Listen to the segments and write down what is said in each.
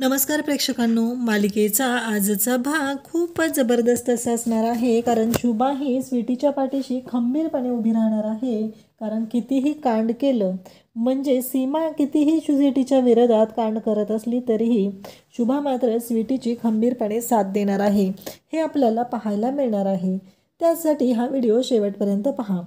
नमस्कार प्रेक्षकांनो, मालिकेचा आजचा भाग खूपच जबरदस्त असा असणार आहे. कारण शुभा ही स्वीटीच्या पाठीशी खंबीरपणे उभी राहणार आहे. कारण कितीही कांड केलं, म्हणजे सीमा कितीही स्वीटीच्या विरोधात कांड करत असली तरीही शुभा मात्र स्वीटीची खंबीरपणे साथ देणार आहे, हे आपल्याला पाहायला मिळणार आहे. त्यासाठी हा व्हिडिओ शेवटपर्यंत पहा.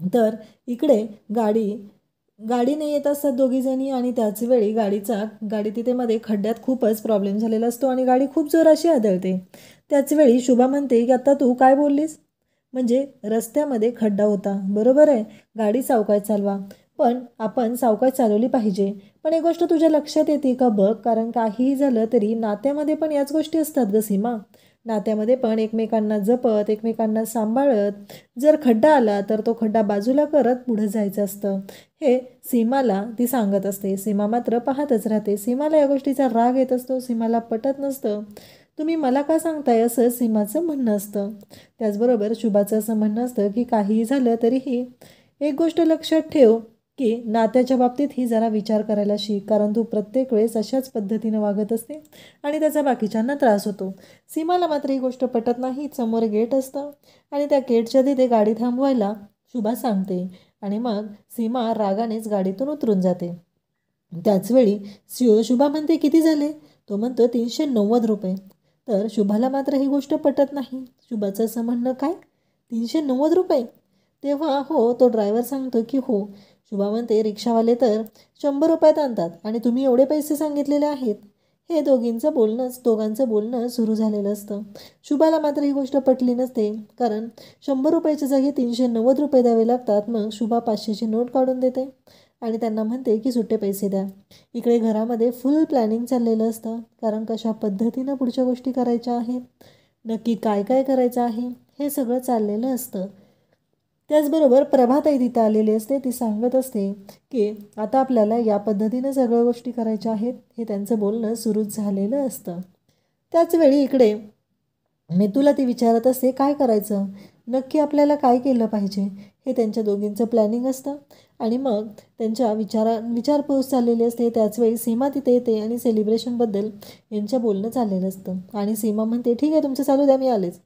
तर इकडे गाडीने येत असतात दोघीजणी आणि त्याचवेळी गाडी तिथे मध्ये खड्ड्यात खूपच प्रॉब्लेम झालेला असतो आणि गाडी खूप जोराशी आदळते. त्याचवेळी शुभा म्हणते की आता तू काय बोललीस, म्हणजे रस्त्यामध्ये खड्डा होता, बरोबर आहे, गाडी सावकाश चालवा, पण आपण सावकाश चालवली पाहिजे. पण एक गोष्ट तुझ्या लक्षात येते का बघ, कारण काहीही झालं तरी नात्यामध्ये पण याच गोष्टी असतात ग सीमा. नात्यामध्ये पण एकमेकांना जपत, एकमेकांना सांभाळत, जर खड्डा आला तर तो खड्डा बाजूला करत पुढे जायचं असतं, हे सीमाला ती सांगत असते. सीमा मात्र पाहतच राहते. सीमाला या गोष्टीचा राग येत असतो, सीमाला पटत नसतं. तुम्ही मला का सांगताय, असं सीमाचं म्हणणं असतं. त्याचबरोबर शुभाचं असं म्हणणं असतं की काहीही झालं तरीही एक गोष्ट लक्षात ठेव की नात्याच्या बाबतीत ही जरा विचार करायला शिक, कारण तू प्रत्येक वेळेस अशाच पद्धतीनं वागत असते आणि त्याचा बाकीच्यांना त्रास होतो. सीमाला मात्र ही गोष्ट पटत नाही. समोर गेट असतं आणि त्या गेटच्या तिथे गाडी थांबवायला शुभा सांगते आणि मग सीमा रागानेच गाडीतून उतरून जाते. त्याचवेळी शुभा म्हणते किती झाले, तो म्हणतो 390 रुपये. तर शुभाला मात्र ही गोष्ट पटत नाही. शुभाचं असं म्हणणं, काय 390 रुपये? तेव्हा हो, तो ड्रायव्हर सांगतो की हो. शुभा म्हणते रिक्षावाले तर 100 रुपयात आणतात आणि तुम्ही एवढे पैसे सांगितलेले आहेत. हे दोघांचं बोलणं सुरू झालेलं असतं. शुभाला मात्र ही गोष्ट पटली नसते, कारण 100 रुपयाच्या जागी 390 रुपये द्यावे लागतात. मग शुभा 500ची नोट काढून देते आणि त्यांना म्हणते की सुट्टे पैसे द्या. इकडे घरामध्ये फुल प्लॅनिंग चाललेलं असतं, कारण कशा पद्धतीनं पुढच्या गोष्टी करायच्या आहेत, नक्की काय काय करायचं आहे, हे सगळं चाललेलं असतं. त्याचबरोबर प्रभाताई तिथं आलेली असते. ती सांगत असते की आता आपल्याला या पद्धतीनं सगळ्या गोष्टी करायच्या आहेत, हे त्यांचं बोलणं सुरूच झालेलं असतं. त्याचवेळी इकडे मितूला ती विचारत असते काय करायचं, नक्की आपल्याला काय केलं पाहिजे, हे त्यांच्या दोघींचं प्लॅनिंग असतं. आणि मग त्यांच्या विचारपूस चाललेली असते. त्याचवेळी सीमा तिथे येते आणि सेलिब्रेशनबद्दल यांच्या बोलणं चाललेलं असतं आणि सीमा म्हणते ठीक आहे, तुमचं चालू द्या, मी आलेच.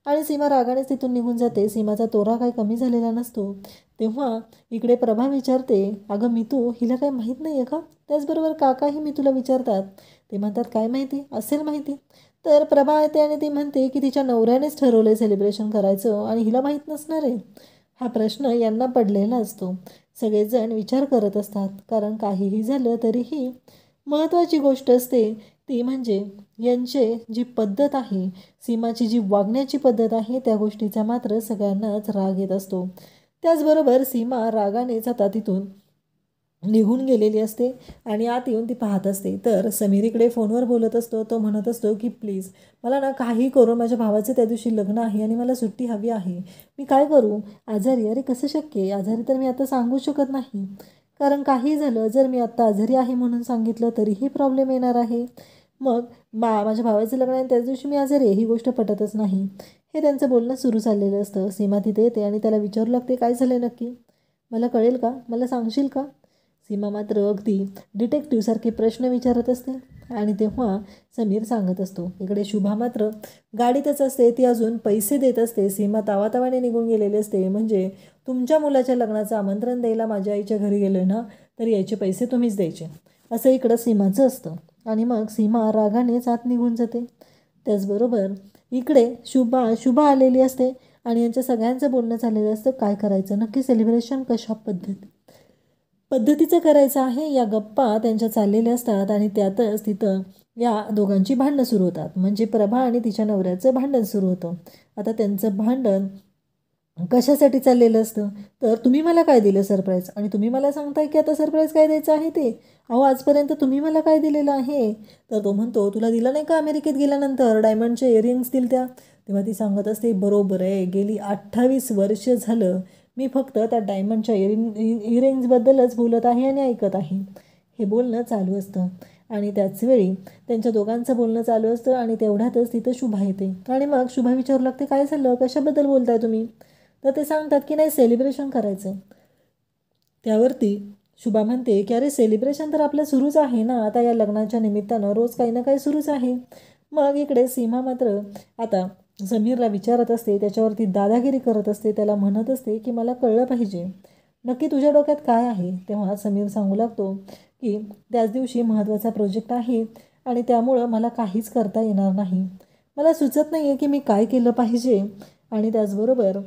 आणि सीमा रागानेच तिथून निघून जाते. सीमाचा तोरा काही कमी झालेला नसतो. तेव्हा इकडे प्रभा विचारते, अगं मितू, हिला काही माहीत नाही आहे का? त्याचबरोबर काकाही मितूला विचारतात. ते म्हणतात काय माहिती असेल, माहिती. तर प्रभा येते आणि ती म्हणते की तिच्या नवऱ्यानेच ठरवलं आहे सेलिब्रेशन करायचं आणि हिला माहीत नसणार आहे. हा प्रश्न यांना पडलेला असतो. सगळेजण विचार करत असतात, कारण काहीही झालं तरीही महत्त्वाची गोष्ट असते ती म्हणजे यांची जी पद्धत आहे, सीमाची जी वागण्याची पद्धत आहे, त्या गोष्टीचा मात्र सगळ्यांनाच राग येत असतो. त्याचबरोबर सीमा रागानेच आता तिथून निघून गेलेली असते आणि आत येऊन ती पाहत असते. तर समीर इकडे फोनवर बोलत असतो. तो म्हणत असतो की प्लीज मला ना काही करून माझ्या भावाचं त्या दिवशी लग्न आहे आणि मला सुट्टी हवी आहे. मी काय करू, आजारी. अरे कसं शक्य आहे, आजारी तर मी आता सांगू शकत नाही, कारण काही झालं, जर मी आत्ता आजारी आहे म्हणून सांगितलं तरीही प्रॉब्लेम येणार आहे. मग माझ्या भावाचं लग्न आहे त्याच दिवशी मी आजारी आहे, ही गोष्ट पटतच नाही. हे त्यांचं बोलणं सुरू चाललेलं असतं. सीमा तिथे येते आणि त्याला विचारू लागते काय झालं नक्की, मला कळेल का, मला सांगशील का? सीमा मात्र अगदी डिटेक्टिव्हसारखे प्रश्न विचारत असते आणि तेव्हा समीर सांगत असतो. इकडे शुभा मात्र गाडीतच असते. ती अजून पैसे देत असते. सीमा तावातावाने निघून गेलेली असते. म्हणजे तुमच्या मुलाच्या लग्नाचं आमंत्रण द्यायला माझ्या आईच्या घरी गेलो ना, तर याचे पैसे तुम्हीच द्यायचे, असं इकडं सीमाचं असतं. आणि मग सीमा रागानेच आत निघून जाते. त्याचबरोबर इकडे शुभा आलेली असते आणि यांच्या सगळ्यांचं बोलणं चाललेलं असतं. काय करायचं नक्की, सेलिब्रेशन कशा पद्धतीचं करायचं आहे, या गप्पा त्यांच्या चाललेल्या असतात. आणि त्यातच तिथं या दोघांची भांडणं सुरू होतात. म्हणजे प्रभा आणि तिच्या नवऱ्याचं भांडण सुरू होतं. आता त्यांचं भांडण कशासाठी चाललेलं असतं, तर तुम्ही मला काय दिलं सरप्राईज आणि तुम्ही मला सांगताय की आता सरप्राईज काय द्यायचं आहे ते. अहो आजपर्यंत तुम्ही मला काय दिलेलं आहे. तर तो म्हणतो तुला दिलं नाही का अमेरिकेत गेल्यानंतर डायमंडचे इयरिंग्स दिल त्या. तेव्हा ती सांगत असते बरोबर आहे, गेली 28 वर्ष झालं मी फक्त त्या डायमंडच्या इयरिंग्सबद्दलच बोलत आहे आणि ऐकत आहे. हे बोलणं चालू असतं आणि त्याचवेळी त्यांच्या दोघांचं बोलणं चालू असतं आणि तेवढ्यातच तिथं शुभा येते आणि मग शुभा विचारू लागते काय झालं, कशाबद्दल बोलताय तुम्ही. तर ते सांगतात की नाही सेलिब्रेशन करायचं. त्यावरती शुभा म्हणते की अरे सेलिब्रेशन तर आपलं सुरूच आहे ना, आता या लग्नाच्या निमित्तानं रोज काही ना काही सुरूच आहे. मग इकडे सीमा मात्र आता समीरला विचारत असते, त्याच्यावरती दादागिरी करत असते, त्याला म्हणत असते की मला कळलं पाहिजे नक्की तुझ्या डोक्यात काय आहे. तेव्हा समीर सांगू लागतो की त्याच दिवशी महत्त्वाचा प्रोजेक्ट आहे आणि त्यामुळं मला काहीच करता येणार नाही. मला सुचत नाही आहे की मी काय केलं पाहिजे. आणि त्याचबरोबर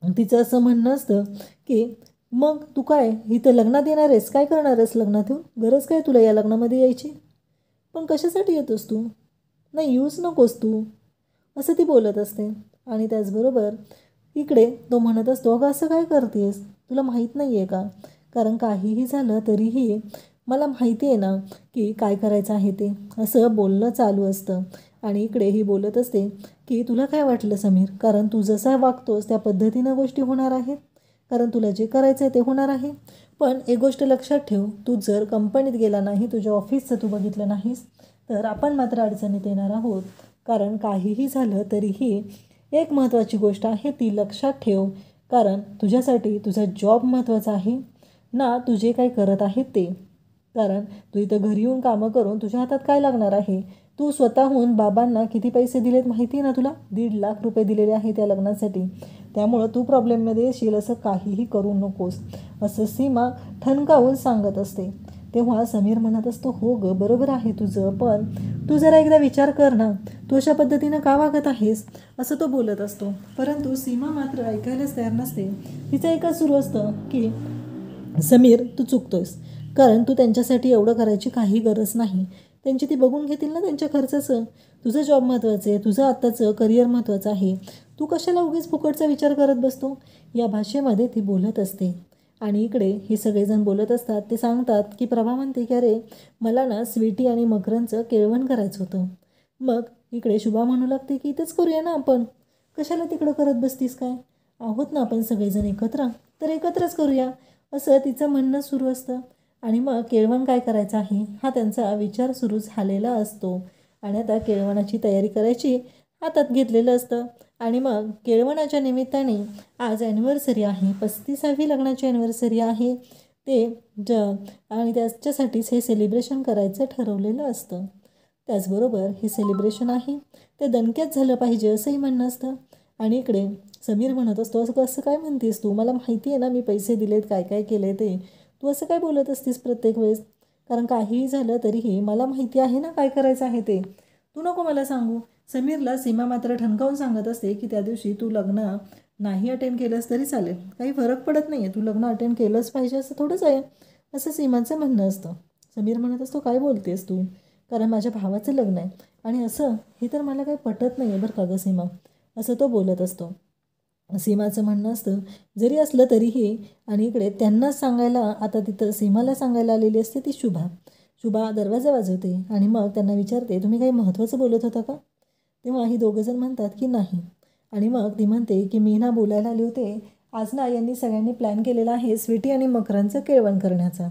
तिचं असं म्हणणं असतं की मग तू काय इथं लग्नात येणार आहेस, काय करणार आहेस लग्नात येऊन, गरज काय तुला या लग्नामध्ये यायची, पण कशासाठी येतोस तू, नाही येऊच नकोस तू, असं ती बोलत असते. आणि त्याचबरोबर इकडे तो म्हणत असतो अगं असं काय करतेस, तुला माहीत नाही आहे का, कारण काहीही झालं तरीही मला माहिती आहे ना की काय करायचं आहे ते, असं बोलणं चालू असतं. आणि इकडे ही बोलत असते की तुला काय वाटलं समीर, कारण तू जसा वागतोस त्या पद्धतीनं गोष्टी होणार आहेत, कारण तुला जे करायचं आहे ते होणार आहे. पण एक गोष्ट लक्षात ठेव, तू जर कंपनीत गेला नाही, तुझ्या ऑफिसचं तू बघितलं नाहीस तर आपण मात्र अडचणीत येणार आहोत. कारण काहीही झालं तरीही एक महत्त्वाची गोष्ट आहे ती लक्षात ठेव, कारण तुझ्यासाठी तुझा जॉब महत्त्वाचा आहे ना तू जे काही करत आहे ते. कारण तू इथं घरी येऊन कामं करून तुझ्या हातात काय लागणार आहे. तू स्वतःहून बाबांना किती पैसे दिलेत माहिती आहे ना तुला, 1.5 लाख रुपये दिलेले आहे त्या लग्नासाठी. त्यामुळं तू प्रॉब्लेममध्ये येशील असं काहीही करू नकोस, असं सीमा ठणकावून सांगत असते. तेव्हा समीर म्हणत असतो हो गं बरोबर आहे तुझं, पण तू जरा एकदा विचार कर ना, तू अशा पद्धतीनं का वागत आहेस, असं तो बोलत असतो. परंतु सीमा मात्र ऐकायलाच तयार नसते. तिचं एकच सुरू असतं की समीर तू चुकतोयस, कारण तू त्यांच्यासाठी एवढं करायची काही गरज नाही. त्यांची ती बघून घेतील ना त्यांच्या खर्चाचं. तुझं जॉब महत्त्वाचं आहे, तुझं आत्ताचं करिअर महत्त्वाचं आहे. तू कशाला उगीच फुकटचा विचार करत बसतो, या भाषेमध्ये ती बोलत असते. आणि इकडे हे सगळेजण बोलत असतात. ते सांगतात की प्रभा म्हणते की अरे मला ना स्वीटी आणि मकरांचं केळवण करायचं होतं. मग इकडे शुभा म्हणू लागते की इथंच करूया ना आपण, कशाला तिकडं करत बसतीस काय, आहोत ना आपण सगळेजण एकत्र, तर एकत्रच करूया, असं तिचं म्हणणं सुरू असतं. आणि मग केळवण काय करायचं आहे हा त्यांचा विचार सुरू झालेला असतो. आणि आता केळवणाची तयारी करायची हातात घेतलेलं असतं. आणि मग केळवणाच्या निमित्ताने आज ॲनिव्हर्सरी आहे, 35वी लग्नाची ॲनिव्हर्सरी आहे ते आणि त्याच्यासाठीच हे सेलिब्रेशन करायचं ठरवलेलं असतं. त्याचबरोबर हे सेलिब्रेशन आहे ते दणक्यात झालं पाहिजे असंही म्हणणं असतं. आणि इकडे समीर म्हणत असतो असं कसं काय म्हणतेस तू, मला माहिती आहे ना मी पैसे दिलेत काय काय केलं ते, तू असं काय बोलत असतीस प्रत्येक वेळेस, कारण काहीही झालं तरीही मला माहिती आहे ना काय करायचं आहे ते, तू नको मला सांगू. समीरला सीमा मात्र ठणकावून सांगत असते की त्या दिवशी तू लग्न नाही अटेंड केलंस तरी चालेल, काही फरक पडत नाही आहे, तू लग्न अटेंड केलंच पाहिजे असं थोडंच आहे, असं सीमाचं म्हणणं असतं. समीर म्हणत असतो काय बोलतेस तू, कारण माझ्या भावाचं लग्न आहे आणि असं हे तर मला काही पटत नाही आहे बरं का गं सीमा, असं तो बोलत असतो. सीमाचं म्हणणं असतं जरी असलं तरीही. आणि इकडे त्यांनाच सांगायला आता तिथं सीमाला सांगायला आलेली असते ती शुभा. शुभा दरवाजा वाजवते आणि मग त्यांना विचारते तुम्ही काही महत्त्वाचं बोलत होता का. तेव्हा ही दोघंजण म्हणतात की नाही. आणि मग ती म्हणते की मी ना बोलायला आले होते, आज ना यांनी सगळ्यांनी प्लॅन केलेला आहे स्वीटी आणि मकरांचं केळवण करण्याचा,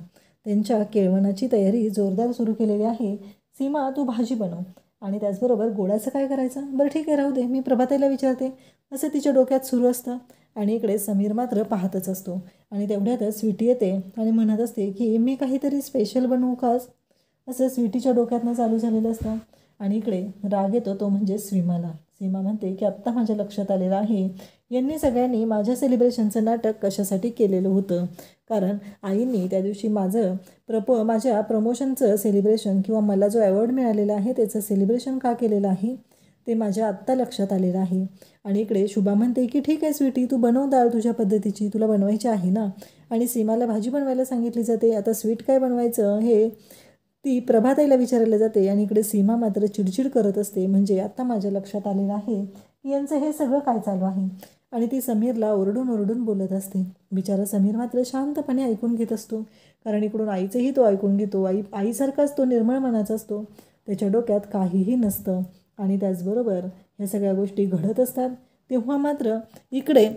त्यांच्या केळवणाची तयारी जोरदार सुरू केलेली आहे. सीमा तू भाजी बनव आणि त्याचबरोबर गोडाचं काय करायचं, बरं ठीक आहे राहू दे मी प्रभाताईला विचारते, असं तिच्या डोक्यात सुरू असतं. आणि इकडे समीर मात्र पाहतच असतो. आणि तेवढ्यातच स्वीटी येते आणि म्हणत असते की मी काहीतरी स्पेशल बनवू काच, असं स्वीटीच्या डोक्यातनं चालू झालेलं असतं. आणि इकडे राग येतो तो म्हणजे सीमाला. सीमा म्हणते की आत्ता माझ्या लक्षात आलेलं आहे यांनी सगळ्यांनी माझ्या सेलिब्रेशनचं नाटक कशासाठी केलेलं होतं, कारण आईंनी त्या दिवशी माझ्या प्रमोशनचं सेलिब्रेशन किंवा मला जो ॲवॉर्ड मिळालेला आहे त्याचं सेलिब्रेशन का केलेलं आहे ते माझ्या आत्ता लक्षात आलेलं आहे. आणि इकडे शुभा म्हणते की ठीक आहे स्वीटी तू बनव डाळ तुझ्या पद्धतीची, तुला बनवायची आहे ना. आणि सीमाला भाजी बनवायला सांगितली जाते. आता स्वीट काय बनवायचं हे ती प्रभाताईला विचारायला जाते. आणि इकडे सीमा मात्र चिडचिड करत असते, म्हणजे आता माझ्या लक्षात आलेलं आहे की यांचं हे सगळं काय चालू आहे. आणि ती समीरला ओरडून ओरडून बोलत असते. बिचारा समीर मात्र शांतपणे ऐकून घेत असतो, कारण इकडून आईचंही तो ऐकून घेतो. आईसारखाच तो निर्मळ मनाचा असतो, त्याच्या डोक्यात काहीही नसतं. आणि त्याचबरोबर ह्या सगळ्या गोष्टी घडत असतात. तेव्हा मात्र इकडे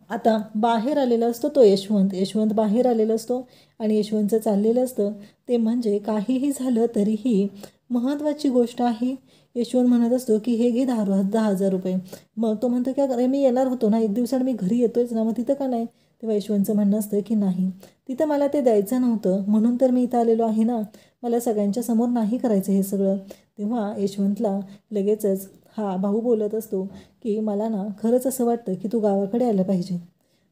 आता बाहेर आलेला असतो तो यशवंत बाहेर आलेला असतो. आणि यशवंतचं चाललेलं असतं ते म्हणजे काहीही झालं तरीही महत्त्वाची गोष्ट आहे. यशवंत म्हणत असतो की हे घे 10,000 रुपये. मग तो म्हणतो की अरे मी येणार होतो ना, एक दिवसाड मी घरी येतोयच ना, मग तिथं का नाही, तेव्हा यशवंतचं म्हणणं असतं की नाही, तिथं मला ते द्यायचं नव्हतं, म्हणून तर मी इथं आलेलो आहे ना, मला सगळ्यांच्या समोर नाही करायचं हे सगळं. तेव्हा यशवंतला लगेचच हा भाऊ बोलत असतो की मला ना खरंच असं वाटतं की तू गावाकडे आलं पाहिजे.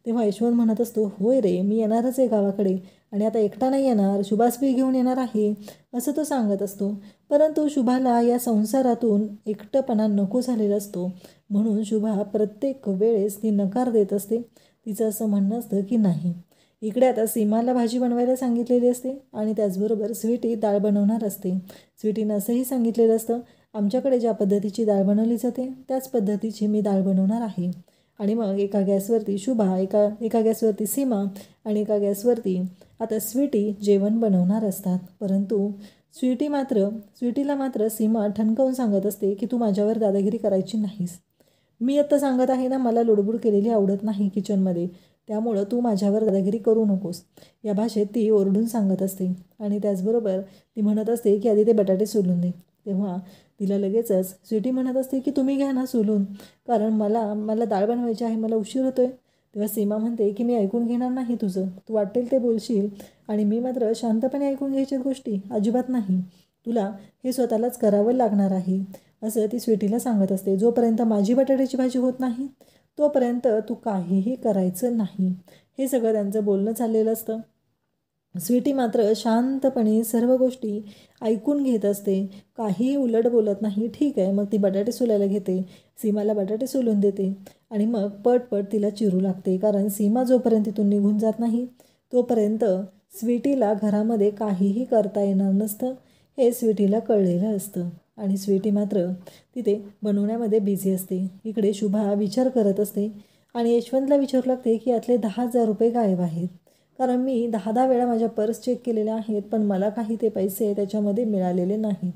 तेव्हा यशवंत म्हणत असतो, होय रे, मी येणारच आहे गावाकडे, आणि आता एकटा नाही येणार, शुभासबी घेऊन येणार आहे, असं तो सांगत असतो. परंतु शुभाला या संसारातून एकटपणा नको झालेला असतो, म्हणून शुभा प्रत्येक वेळेस ती नकार देत असते. तिचं असं म्हणणं असतं की नाही. इकडे आता सीमाला भाजी बनवायला सांगितलेली असते आणि त्याचबरोबर स्वीटी डाळ बनवणार असते. स्वीटीनं असंही सांगितलेलं असतं, आमच्याकडे ज्या पद्धतीची डाळ बनवली जाते त्याच पद्धतीची मी डाळ बनवणार आहे. आणि मग एका गॅसवरती शुभा, एका गॅसवरती सीमा आणि एका गॅसवरती आता स्वीटी जेवण बनवणार असतात. परंतु स्वीटीला मात्र सीमा ठणकावून सांगत असते की तू माझ्यावर दादागिरी करायची नाहीस. मी आत्ता सांगत आहे ना, मला लुडबुड केलेली आवडत नाही किचनमध्ये, त्यामुळं तू माझ्यावर दादागिरी करू नकोस, या भाषेत ती ओरडून सांगत असते. आणि त्याचबरोबर ती म्हणत असते की आधी ते बटाटे सोलून दे. तेव्हा तिला लगेचच स्वीटी म्हणत असते की तुम्ही घ्या ना सोलून, कारण मला डाळ बनवायची आहे, मला उशीर होतोय. तेव्हा सीमा म्हणते की मी ऐकून घेणार नाही तुझं, तू वाटेल ते बोलशील आणि मी मात्र शांतपणे ऐकून घ्यायच्या गोष्टी अजिबात नाही, तुला हे स्वतःलाच करावं लागणार आहे, असं ती स्वीटीला सांगत असते. जोपर्यंत माझी बटाट्याची भाजी होत नाही तोपर्यंत तू काहीही करायचं नाही, हे सगळं त्यांचं बोलणं चाललेलं असतं. स्वीटी मात्र शांतपणे सर्व गोष्टी ऐकून घेत असते, काही उलट बोलत नाही. ठीक आहे, मग ती बटाटे सोलायला घेते, सीमाला बटाटे सोलून देते आणि मग पटपट तिला चिरू लागते, कारण सीमा जोपर्यंत तिथून निघून जात नाही तोपर्यंत स्वीटीला घरामध्ये काहीही करता येणार नसतं, हे स्वीटीला कळलेलं असतं. आणि स्वीटी मात्र तिथे बनवण्यामध्ये बिझी असते. इकडे शुभा विचार करत असते आणि यशवंतला विचारू लागते की यातले 10,000 रुपये गायब आहेत, कारण मी 10 वेळा माझ्या पर्स चेक केलेल्या आहेत, पण मला काही ते पैसे त्याच्यामध्ये मिळालेले नाहीत,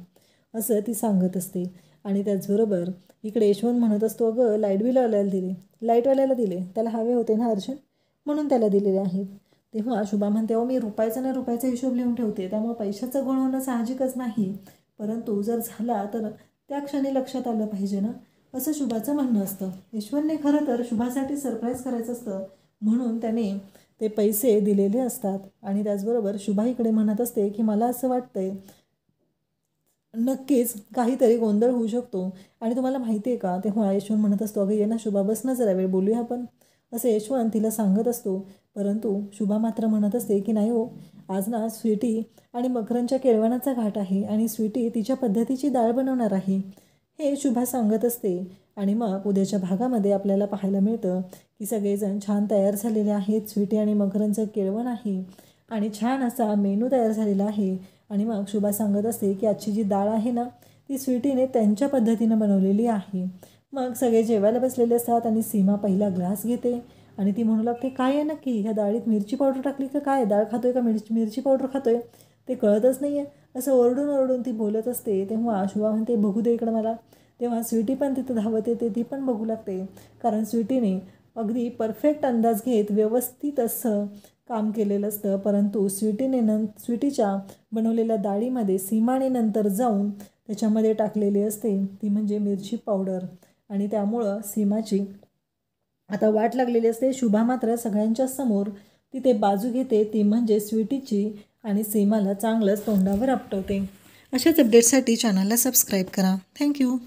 असं ती सांगत असते. आणि त्याचबरोबर इकडे यशवंत म्हणत असतो, अगं लाईटवाल्याला दिले, त्याला हवे होते ना अर्जंट, म्हणून त्याला दिलेले आहेत. तेव्हा शुभा म्हणते, मी रुपयाचा हिशोब लिहून ठेवते, त्यामुळे पैशाचं गुण होणं साहजिकच नाही, परंतु जर झाला तर त्या क्षणी लक्षात आलं पाहिजे ना, असं शुभाचं म्हणणं असतं. यशवंतने खरं तर शुभासाठी सरप्राईज करायचं असतं, म्हणून त्याने ते पैसे दिलेले असतात. आणि त्याचबरोबर शुभा इकडे म्हणत असते की मला असं वाटतंय नक्कीच काहीतरी गोंधळ होऊ शकतो, आणि तुम्हाला माहिती आहे का. तेव्हा यशवंत म्हणत असतो, अगं ये ना शुभा, बस ना जरा वेळ बोलूया आपण, असं यशवंत तिला सांगत असतो. परंतु शुभा मात्र म्हणत असते की नाही हो, आज ना स्वीटी आणि मकरंदच्या केळवणाचा घाट आहे आणि स्वीटी तिच्या पद्धतीची डाळ बनवणार आहे, हे शुभा सांगत असते. आणि मग उद्याच्या भागामध्ये आपल्याला पाहायला मिळतं की सगळेजण छान तयार झालेले आहेत, स्वीटी आणि मकरंदचं केळवण आहे आणि छान असा मेनू तयार झालेला आहे. आणि मग शुभा सांगत असते की आजची जी डाळ आहे ना, ती स्वीटीने त्यांच्या पद्धतीनं बनवलेली आहे. मग सगळे जेवायला बसलेले असतात आणि सीमा पहिला ग्लास घेते आणि ती म्हणू लागते, काय आहे नक्की, ह्या डाळीत मिरची पावडर टाकली का काय, डाळ खातोय का मिरची पावडर खातोय, ते कळतच नाही आहे, असं ओरडून ती बोलत असते. तेव्हा शुभा म्हणते, बघू दे इकडं मला. तेव्हा स्वीटी पण तिथं धावत येते, ती पण बघू लागते, कारण स्वीटीने अगदी परफेक्ट अंदाज घेत व्यवस्थित असं काम केलेलं असतं. परंतु स्वीटीच्या बनवलेल्या डाळीमध्ये सीमाने नंतर जाऊन त्याच्यामध्ये टाकलेली असते, ती म्हणजे मिरची पावडर, आणि त्यामुळं सीमाची आता वाट लागलेली असते. शुभा मात्र सगळ्यांच्या समोर तिथे बाजू घेते, ती म्हणजे स्वीटीची, आणि सीमाला चांगलंच तोंडावर आपटवते. अशाच अपडेट्ससाठी चॅनलला सबस्क्राईब करा. थँक्यू.